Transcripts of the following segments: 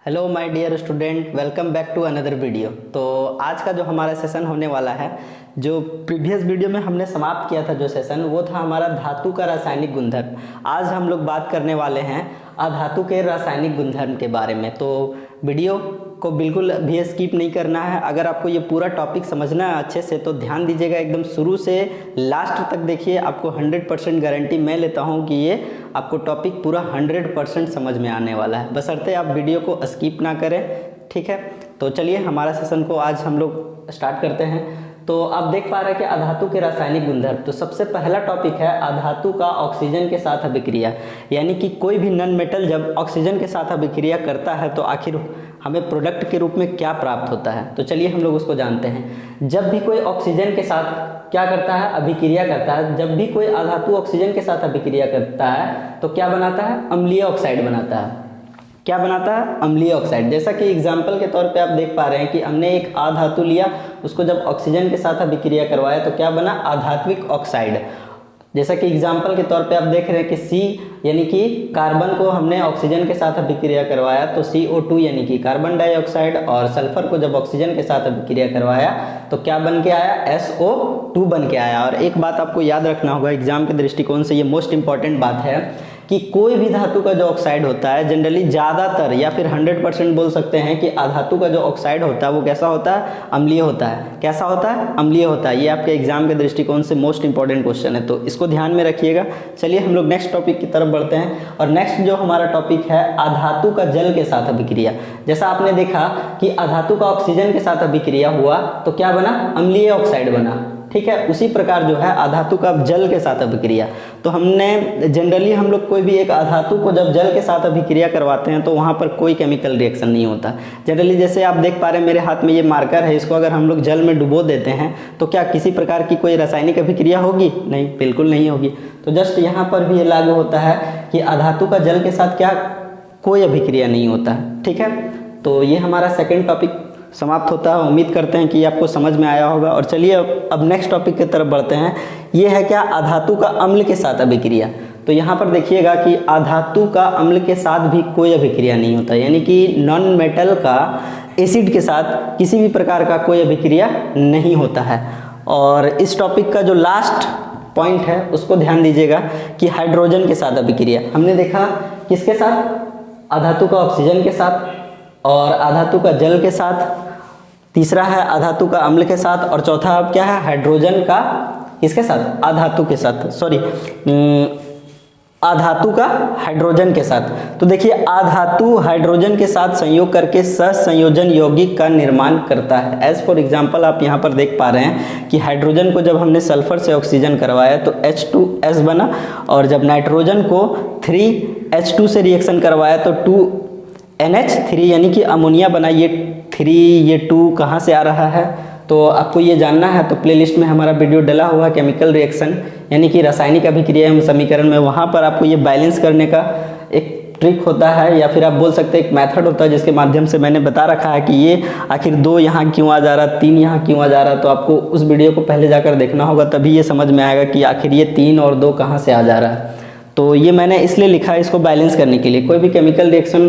Hello my dear student, welcome back to another video. तो आज का जो हमारा सेशन होने वाला है, जो प्रीवियस वीडियो में हमने समाप्त किया था जो सेशन, वो था हमारा धातु का रासायनिक गुणधर्म। आज हम लोग बात करने वाले हैं अधातु के रासायनिक गुणधर्म के बारे में। तो वीडियो को बिल्कुल भी स्किप नहीं करना है। अगर आपको ये पूरा टॉपिक समझना है अच्छे से तो ध्यान दीजिएगा, एकदम शुरू से लास्ट तक देखिए। आपको 100% गारंटी मैं लेता हूँ कि ये आपको टॉपिक पूरा 100% समझ में आने वाला है, बशर्ते आप वीडियो को स्किप ना करें। ठीक है, तो चलिए हमारा सेशन को आज हम लोग स्टार्ट करते हैं। तो आप देख पा रहे हैं कि अधातु के रासायनिक गुणधर्म। तो सबसे पहला टॉपिक है अधातु का ऑक्सीजन के साथ अभिक्रिया, यानी कि कोई भी नॉन मेटल जब ऑक्सीजन के साथ अभिक्रिया करता है तो आखिर हमें प्रोडक्ट के रूप में क्या प्राप्त होता है। तो चलिए हम लोग उसको जानते हैं। जब भी कोई ऑक्सीजन के साथ क्या करता है, अभिक्रिया करता है, जब भी कोई अधातु ऑक्सीजन के साथ अभिक्रिया करता है तो क्या बनाता है, अम्लीय ऑक्साइड बनाता है। क्या बनाता है, अम्लीय ऑक्साइड। जैसा कि एग्जाम्पल के तौर पे आप देख पा रहे हैं कि हमने एक आधातु लिया, उसको जब ऑक्सीजन के साथ अभिक्रिया करवाया तो क्या बना, आधात्विक ऑक्साइड। जैसा कि एग्जाम्पल के तौर पे आप देख रहे हैं कि C यानी कि कार्बन को हमने ऑक्सीजन के साथ अभिक्रिया करवाया तो CO2 यानी कि कार्बन डाइऑक्साइड, और सल्फर को जब ऑक्सीजन के साथ अभिक्रिया करवाया तो क्या बन के आया, SO2 बन के आया। और एक बात आपको याद रखना होगा एग्जाम के दृष्टिकोण से, ये मोस्ट इंपॉर्टेंट बात है कि कोई भी धातु का जो ऑक्साइड होता है जनरली ज़्यादातर या फिर 100% बोल सकते हैं कि अधातु का जो ऑक्साइड होता है वो कैसा होता है, अम्लीय होता है। कैसा होता है, अम्लीय होता है। ये आपके एग्जाम के दृष्टिकोण से मोस्ट इंपॉर्टेंट क्वेश्चन है, तो इसको ध्यान में रखिएगा। चलिए हम लोग नेक्स्ट टॉपिक की तरफ बढ़ते हैं। और नेक्स्ट जो हमारा टॉपिक है अधातु का जल के साथ अभिक्रिया। जैसा आपने देखा कि अधातु का ऑक्सीजन के साथ अभिक्रिया हुआ तो क्या बना, अम्लीय ऑक्साइड बना। ठीक है, उसी प्रकार जो है अधातु का जल के साथ अभिक्रिया। तो हमने जनरली हम लोग कोई भी एक अधातु को जब जल के साथ अभिक्रिया करवाते हैं तो वहाँ पर कोई केमिकल रिएक्शन नहीं होता जनरली। जैसे आप देख पा रहे हैं मेरे हाथ में ये मार्कर है, इसको अगर हम लोग जल में डुबो देते हैं तो क्या किसी प्रकार की कोई रासायनिक अभिक्रिया होगी, नहीं, बिल्कुल नहीं होगी। तो जस्ट यहाँ पर भी ये लागू होता है कि अधातु का जल के साथ क्या, कोई अभिक्रिया नहीं होता है। ठीक है, तो ये हमारा सेकेंड टॉपिक समाप्त होता है। उम्मीद करते हैं कि आपको समझ में आया होगा। और चलिए अब नेक्स्ट टॉपिक की तरफ बढ़ते हैं। ये है क्या, अधातु का अम्ल के साथ अभिक्रिया। तो यहाँ पर देखिएगा कि अधातु का अम्ल के साथ भी कोई अभिक्रिया नहीं होता, यानी कि नॉन मेटल का एसिड के साथ किसी भी प्रकार का कोई अभिक्रिया नहीं होता है। और इस टॉपिक का जो लास्ट पॉइंट है उसको ध्यान दीजिएगा कि हाइड्रोजन के साथ अभिक्रिया। हमने देखा किसके साथ, अधातु का ऑक्सीजन के साथ, और अधातु का जल के साथ, तीसरा है अधातु का अम्ल के साथ, और चौथा अब क्या है, हाइड्रोजन का किसके साथ, अधातु के साथ, सॉरी अधातु का हाइड्रोजन के साथ। तो देखिए अधातु हाइड्रोजन के साथ संयोग करके सहसंयोजन यौगिक का निर्माण करता है। एज फॉर एग्जांपल आप यहाँ पर देख पा रहे हैं कि हाइड्रोजन को जब हमने सल्फर से ऑक्सीजन करवाया तो H2S बना, और जब नाइट्रोजन को 3H2 से रिएक्शन करवाया तो 2NH3 यानी कि अमोनिया बना। ये 3 ये 2 कहाँ से आ रहा है, तो आपको ये जानना है तो प्लेलिस्ट में हमारा वीडियो डला हुआ है केमिकल रिएक्शन यानी कि रासायनिक अभिक्रिया एवं समीकरण में। वहाँ पर आपको ये बैलेंस करने का एक ट्रिक होता है, या फिर आप बोल सकते हैं एक मेथड होता है, जिसके माध्यम से मैंने बता रखा है कि ये आखिर 2 यहाँ क्यों आ जा रहा, 3 यहाँ क्यों आ जा रहा। तो आपको उस वीडियो को पहले जाकर देखना होगा, तभी ये समझ में आएगा कि आखिर ये 3 और 2 कहाँ से आ जा रहा है। तो ये मैंने इसलिए लिखा है, इसको बैलेंस करने के लिए। कोई भी केमिकल रिएक्शन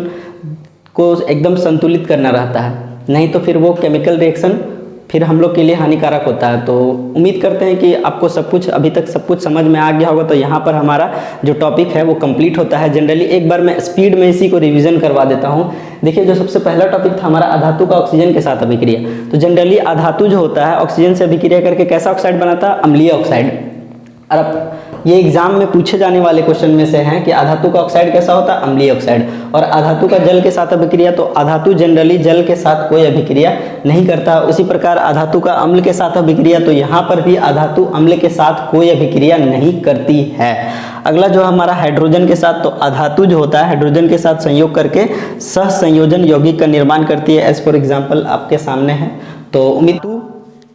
को एकदम संतुलित करना रहता है, नहीं तो फिर वो केमिकल रिएक्शन फिर हम लोग के लिए हानिकारक होता है। तो उम्मीद करते हैं कि आपको सब कुछ अभी तक सब कुछ समझ में आ गया होगा। तो यहाँ पर हमारा जो टॉपिक है वो कंप्लीट होता है। जनरली एक बार मैं स्पीड में इसी को रिवीजन करवा देता हूँ। देखिए जो सबसे पहला टॉपिक था हमारा अधातु का ऑक्सीजन के साथ अभिक्रिया। तो जनरली अधातु जो होता है ऑक्सीजन से अभिक्रिया करके कैसा ऑक्साइड बनाता है, अम्लीय ऑक्साइड। और अब ये एग्जाम में पूछे जाने वाले क्वेश्चन में से हैं कि अधातु का ऑक्साइड कैसा होता है, अम्लीय ऑक्साइड। और अधातु का जल के साथ अभिक्रिया, तो अधातु जनरली जल के साथ कोई अभिक्रिया नहीं करता। उसी प्रकार अधातु का अम्ल के साथ अभिक्रिया, तो यहाँ पर भी अधातु अम्ल के साथ कोई अभिक्रिया नहीं करती है। अगला जो हमारा हाइड्रोजन के साथ, तो अधातु जो होता है हाइड्रोजन के साथ संयोग करके सहसंयोजन यौगिक का निर्माण करती है। एज फॉर एग्जाम्पल आपके सामने है। तो उम्मीद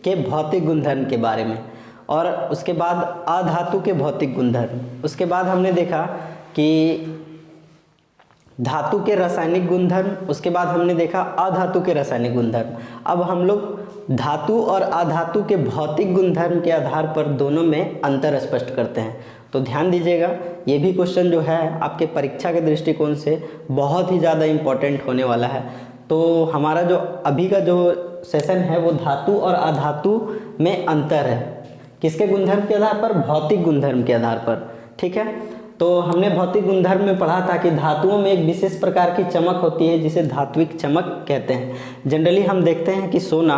के भौतिक गुणधर्म के बारे में, और उसके बाद अधातु के भौतिक गुणधर्म, उसके बाद हमने देखा कि धातु के रासायनिक गुणधर्म, उसके बाद हमने देखा अधातु के रासायनिक गुणधर्म। अब हम लोग धातु और अधातु के भौतिक गुणधर्म के आधार पर दोनों में अंतर स्पष्ट करते हैं। तो ध्यान दीजिएगा, ये भी क्वेश्चन जो है आपके परीक्षा के दृष्टिकोण से बहुत ही ज़्यादा इम्पोर्टेंट होने वाला है। तो हमारा जो अभी का जो सेशन है वो धातु और अधातु में अंतर है, किसके गुणधर्म के आधार पर? भौतिक गुणधर्म के आधार पर। ठीक है, तो हमने भौतिक गुणधर्म में पढ़ा था कि धातुओं में एक विशेष प्रकार की चमक होती है जिसे धात्विक चमक कहते हैं। जनरली हम देखते हैं कि सोना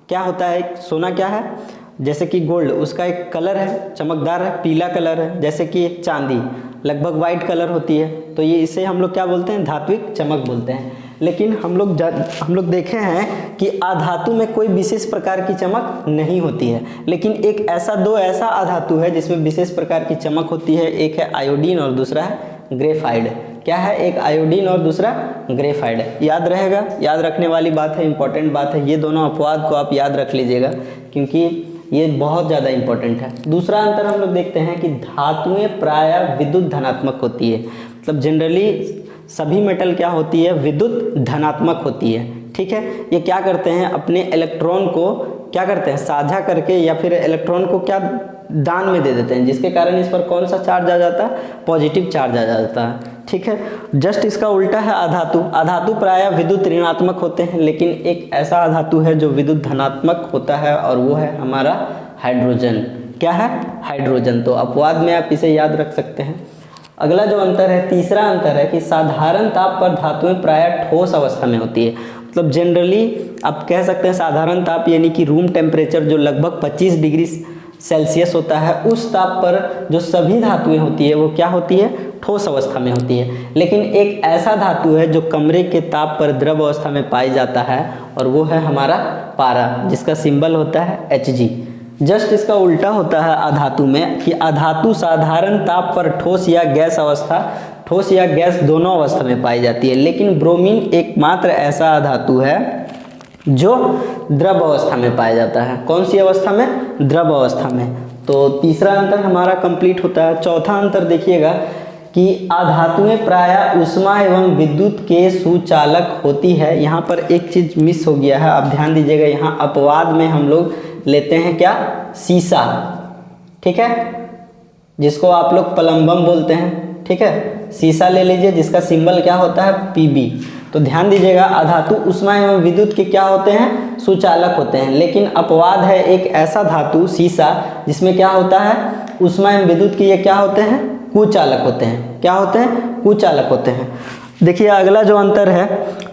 क्या होता है, सोना क्या है, जैसे कि गोल्ड, उसका एक कलर है, चमकदार है, पीला कलर है। जैसे कि चांदी लगभग वाइट कलर होती है, तो ये इसे हम लोग क्या बोलते हैं? धात्विक चमक बोलते हैं। लेकिन हम लोग देखे हैं कि अधातु में कोई विशेष प्रकार की चमक नहीं होती है, लेकिन एक ऐसा अधातु है जिसमें विशेष प्रकार की चमक होती है। एक है आयोडीन और दूसरा है ग्रेफाइड। क्या है? एक आयोडीन और दूसरा ग्रेफाइड। याद रहेगा, याद रखने वाली बात है, इंपॉर्टेंट बात है। ये दोनों अपवाद को आप याद रख लीजिएगा क्योंकि ये बहुत ज़्यादा इंपॉर्टेंट है। दूसरा अंतर हम लोग देखते हैं कि धातुएं प्रायः विद्युत धनात्मक होती है। मतलब जनरली सभी मेटल क्या होती है? विद्युत धनात्मक होती है। ठीक है, ये क्या करते हैं? अपने इलेक्ट्रॉन को क्या करते हैं? साझा करके या फिर इलेक्ट्रॉन को क्या दान में दे देते हैं, जिसके कारण इस पर कौन सा चार्ज आ जाता है? पॉजिटिव चार्ज आ जाता है। ठीक है, जस्ट इसका उल्टा है अधातु। अधातु प्रायः विद्युत ऋणात्मक होते हैं, लेकिन एक ऐसा अधातु है जो विद्युत धनात्मक होता है और वो है हमारा हाइड्रोजन। क्या है? हाइड्रोजन। तो अपवाद में आप इसे याद रख सकते हैं। अगला जो अंतर है, तीसरा अंतर है कि साधारण ताप पर धातुएं प्रायः ठोस अवस्था में होती है। मतलब जनरली आप कह सकते हैं साधारण ताप यानी कि रूम टेम्परेचर जो लगभग 25 डिग्री सेल्सियस होता है, उस ताप पर जो सभी धातुएं होती है वो क्या होती है? ठोस अवस्था में होती है। लेकिन एक ऐसा धातु है जो कमरे के ताप पर द्रव अवस्था में पाई जाता है और वो है हमारा पारा, जिसका सिंबल होता है Hg। जस्ट इसका उल्टा होता है अधातु में कि अधातु साधारण ताप पर ठोस या गैस अवस्था, ठोस या गैस दोनों अवस्था में पाई जाती है। लेकिन ब्रोमीन एकमात्र ऐसा अधातु है जो द्रव अवस्था में पाया जाता है। कौन सी अवस्था में? द्रव अवस्था में। तो तीसरा अंतर हमारा कंप्लीट होता है। चौथा अंतर देखिएगा कि अधातुएं प्रायः ऊष्मा एवं विद्युत के सुचालक होती है। यहाँ पर एक चीज मिस हो गया है, आप ध्यान दीजिएगा। यहाँ अपवाद में हम लोग लेते हैं क्या? सीसा। ठीक है, जिसको आप लोग प्लम्बम बोलते हैं। ठीक है, सीसा ले लीजिए जिसका सिंबल क्या होता है? Pb। तो ध्यान दीजिएगा, अधातु ऊष्मा एवं विद्युत के क्या होते हैं? सुचालक होते हैं। लेकिन अपवाद है एक ऐसा धातु सीसा जिसमें क्या होता है? ऊष्मा एवं विद्युत के ये क्या होते हैं? कुचालक होते हैं। क्या होते हैं? कुचालक होते हैं। देखिए अगला जो अंतर है,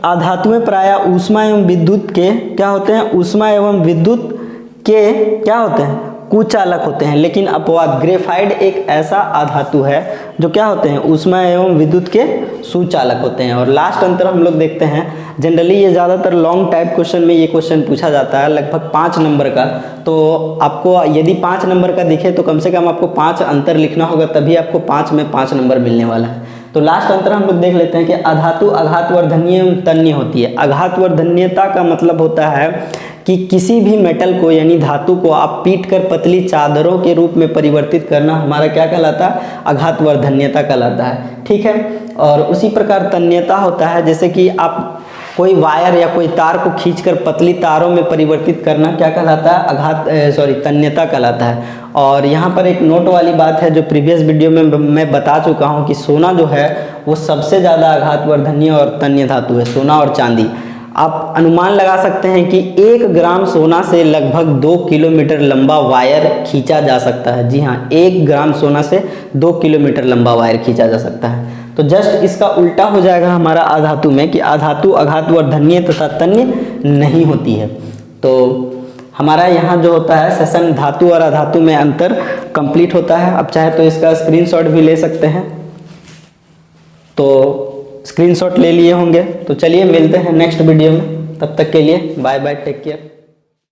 अधातुएं प्रायः ऊष्मा एवं विद्युत के क्या होते हैं? ऊष्मा एवं विद्युत के क्या होते हैं? कुचालक होते हैं। लेकिन अपवाद ग्रेफाइड एक ऐसा अधातु है जो क्या होते हैं? ऊष्मा एवं विद्युत के सुचालक होते हैं। और लास्ट अंतर हम लोग देखते हैं, जनरली ये ज़्यादातर लॉन्ग टाइप क्वेश्चन में ये क्वेश्चन पूछा जाता है, लगभग 5 नंबर का। तो आपको यदि 5 नंबर का दिखे तो कम से कम आपको 5 अंतर लिखना होगा, तभी आपको 5 में 5 नंबर मिलने वाला है। तो लास्ट अंतर हम लोग देख लेते हैं कि अधातु आघातवर्धनीय एवं तन्य होती है। आघातवर्धनीयता का मतलब होता है कि किसी भी मेटल को यानी धातु को आप पीट कर पतली चादरों के रूप में परिवर्तित करना हमारा क्या कहलाता है? आघातवर्धनीयता कहलाता है। ठीक है, और उसी प्रकार तन्यता होता है, जैसे कि आप कोई वायर या कोई तार को खींचकर पतली तारों में परिवर्तित करना क्या कहलाता है? तन्यता कहलाता है। और यहाँ पर एक नोट वाली बात है जो प्रीवियस वीडियो में मैं बता चुका हूँ कि सोना जो है वो सबसे ज़्यादा आघातवर्धनीय और तन्य धातु है, सोना और चांदी। आप अनुमान लगा सकते हैं कि 1 ग्राम सोना से लगभग 2 किलोमीटर लंबा वायर खींचा जा सकता है। जी हाँ, 1 ग्राम सोना से 2 किलोमीटर लंबा वायर खींचा जा सकता है। तो जस्ट इसका उल्टा हो जाएगा हमारा अधातु में कि अधातु आघातवर्धनीय तथा तन्य नहीं होती है। तो हमारा यहाँ जो होता है सेशन धातु और अधातु में अंतर कंप्लीट होता है। अब चाहे तो इसका स्क्रीनशॉट भी ले सकते हैं। तो स्क्रीनशॉट ले लिए होंगे। तो चलिए मिलते हैं नेक्स्ट वीडियो में, तब तक के लिए बाय बाय, टेक केयर।